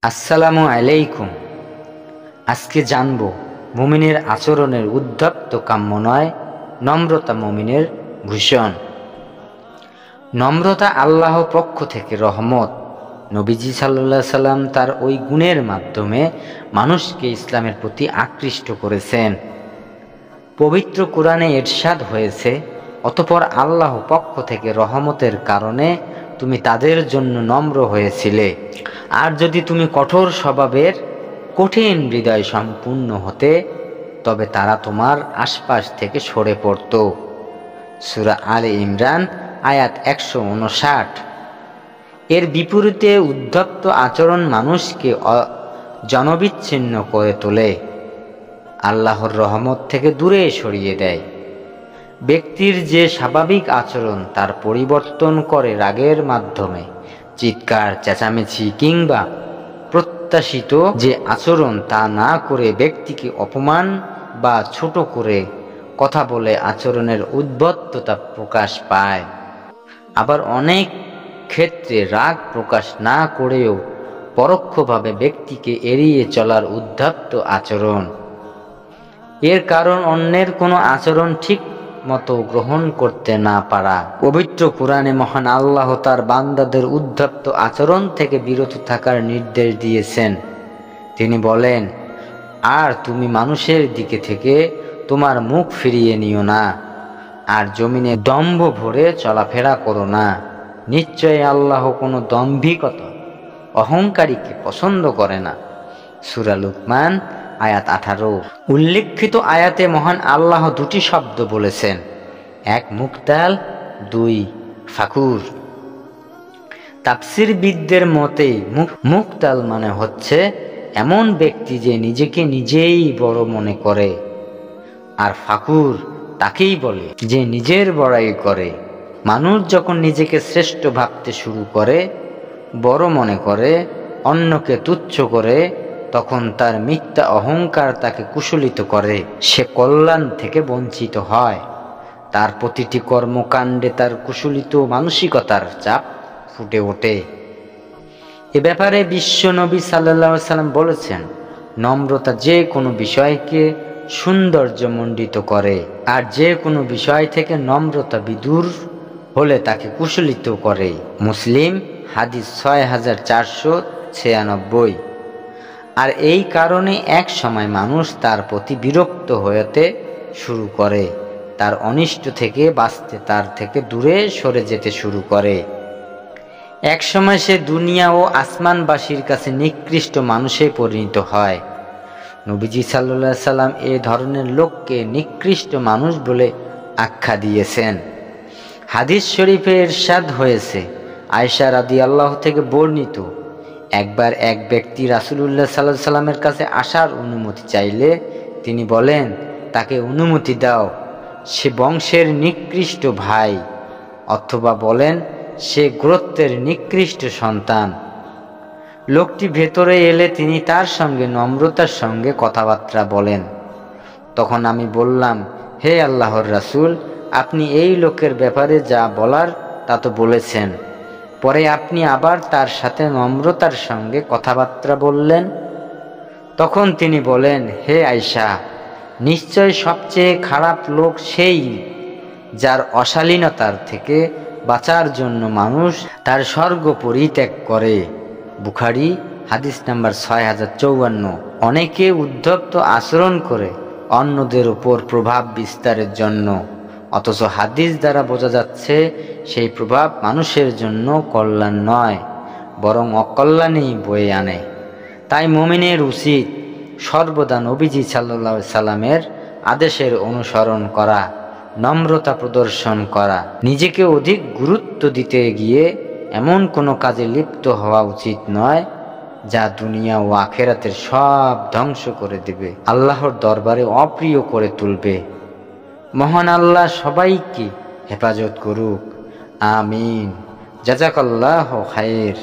আসসালামু আলাইকুম। আজকে জানব মুমিনের আচরণের উদ্ধত্ত কাম্য নয়, নম্রতা মুমিনের ভূষণ। নম্রতা আল্লাহ পক্ষ থেকে রহমত। নবীজি সাল্লাল্লাহু আলাইহি সাল্লাম তার ওই গুণের মাধ্যমে মানুষকে ইসলামের প্রতি আকৃষ্ট করেছেন। পবিত্র কোরআনে ইরশাদ হয়েছে, অতঃপর আল্লাহ পক্ষ থেকে রহমতের কারণে তুমি তাদের জন্য নম্র হয়েছিলে। আর যদি তুমি কঠোর স্বভাবের, কঠিন হৃদয় সম্পূর্ণ হতে, তবে তারা তোমার আশপাশ থেকে সরে পড়ত। সূরা আলে ইমরান আয়াত 159। এর বিপরীতে উদ্ধত্ত আচরণ মানুষকে জনবিচ্ছিন্ন করে তোলে, আল্লাহর রহমত থেকে দূরে সরিয়ে দেয়। ব্যক্তির যে স্বাভাবিক আচরণ তার পরিবর্তন করে রাগের মাধ্যমে, চিৎকার চেঁচামেচি কিংবা প্রত্যাশিত যে আচরণ তা না করে ব্যক্তিকে অপমান বা ছোট করে কথা বলে আচরণের উদ্ধত্ততা প্রকাশ পায়। আবার অনেক ক্ষেত্রে রাগ প্রকাশ না করেও পরোক্ষভাবে ব্যক্তিকে এড়িয়ে চলার উদ্ধত্ত আচরণ। এর কারণ অন্যের কোনো আচরণ ঠিক মতো গ্রহণ করতে না পারা। পবিত্র কোরআনে মহান আল্লাহ তার বান্দাদের উদ্ধত্ত আচরণ থেকে বিরত থাকার নির্দেশ দিয়েছেন। তিনি বলেন, আর তুমি মানুষের দিকে থেকে তোমার মুখ ফিরিয়ে নিও না, আর জমিনে দম্ভ ভরে চলাফেরা করো না। নিশ্চয়ই আল্লাহ কোনো দম্ভিকতা, অহংকারীকে পছন্দ করে না। সূরা লুকমান আয়াত 18। উল্লেখিত আয়াতে মহান আল্লাহ দুটি শব্দ বলেছেন, এক মুক্তাল, দুই ফাকুর। তাফসীরবিদদের মতে মুক্তাল মানে হচ্ছে এমন ব্যক্তি যে নিজেকে নিজেই বড় মনে করে, আর ফাকুর তাকেই বলে যে নিজের বড়াই করে। মানুষ যখন নিজেকে শ্রেষ্ঠ ভাবতে শুরু করে, বড় মনে করে, অন্যকে তুচ্ছ করে, তখন তার মিথ্যা অহংকার তাকে কুশলিত করে। সে কল্যাণ থেকে বঞ্চিত হয়। তার প্রতিটি কর্মকাণ্ডে তার কুশলিত মানসিকতার চাপ ফুটে ওঠে। এ ব্যাপারে বিশ্বনবী সাল্লাল্লাহু আলাইহি সাল্লাম বলেছেন, নম্রতা যে কোনো বিষয়কে সৌন্দর্যমণ্ডিত করে, আর যে কোনো বিষয় থেকে নম্রতা বিদূর হলে তাকে কুশলিত করে। মুসলিম হাদিস 6496। আর এই কারণে এক সময় মানুষ তার প্রতি বিরক্ত হতে শুরু করে, তার অনিষ্ট থেকে বাঁচতে তার থেকে দূরে সরে যেতে শুরু করে। এক সময় সে দুনিয়া ও আসমানবাসীর কাছে নিকৃষ্ট মানুষে পরিণত হয়। নবীজি সাল্লাল্লাহু আলাইহি সাল্লাম এ ধরনের লোককে নিকৃষ্ট মানুষ বলে আখ্যা দিয়েছেন। হাদিস শরীফে ইরশাদ হয়েছে, আয়েশা রাদিয়াল্লাহু থেকে বর্ণিত, একবার এক ব্যক্তি রাসূলুল্লাহ সাল্লাল্লাহু আলাইহি সাল্লামের কাছে আসার অনুমতি চাইলে তিনি বলেন, তাকে অনুমতি দাও, সে বংশের নিকৃষ্ট ভাই, অথবা বলেন সে গোত্রের নিকৃষ্ট সন্তান। লোকটি ভেতরে এলে তিনি তার সঙ্গে নম্রতার সঙ্গে কথাবার্তা বলেন। তখন আমি বললাম, হে আল্লাহর রাসূল, আপনি এই লোকের ব্যাপারে যা বলার তা তো বলেছেন, পরে আপনি আবার তার সাথে নম্রতার সঙ্গে কথাবার্তা বললেন। তখন তিনি বলেন, হে আয়েশা, নিশ্চয় সবচেয়ে খারাপ লোক সেই যার অশালীনতার থেকে বাঁচার জন্য মানুষ তার স্বর্গ পরিত্যাগ করে। বুখারী হাদিস নাম্বার 6054। অনেকে উদ্ধত্ত আচরণ করে অন্যদের উপর প্রভাব বিস্তারের জন্য, অথচ হাদিস দ্বারা বোঝা যাচ্ছে সেই প্রভাব মানুষের জন্য কল্যাণ নয়, বরং অকল্যাণেই বয়ে আনে। তাই মুমিনের উচিত সর্বদা নবীজি সাল্লাল্লাহু আলাইহি সাল্লামের আদেশের অনুসরণ করা, নম্রতা প্রদর্শন করা। নিজেকে অধিক গুরুত্ব দিতে গিয়ে এমন কোনো কাজে লিপ্ত হওয়া উচিত নয় যা দুনিয়া ও আখিরাতের সব ধ্বংস করে দেবে, আল্লাহর দরবারে অপ্রিয় করে তুলবে। মহান আল্লাহ সবাইকে হেফাজত করুক। আমিন। জাযাকাল্লাহু খায়র।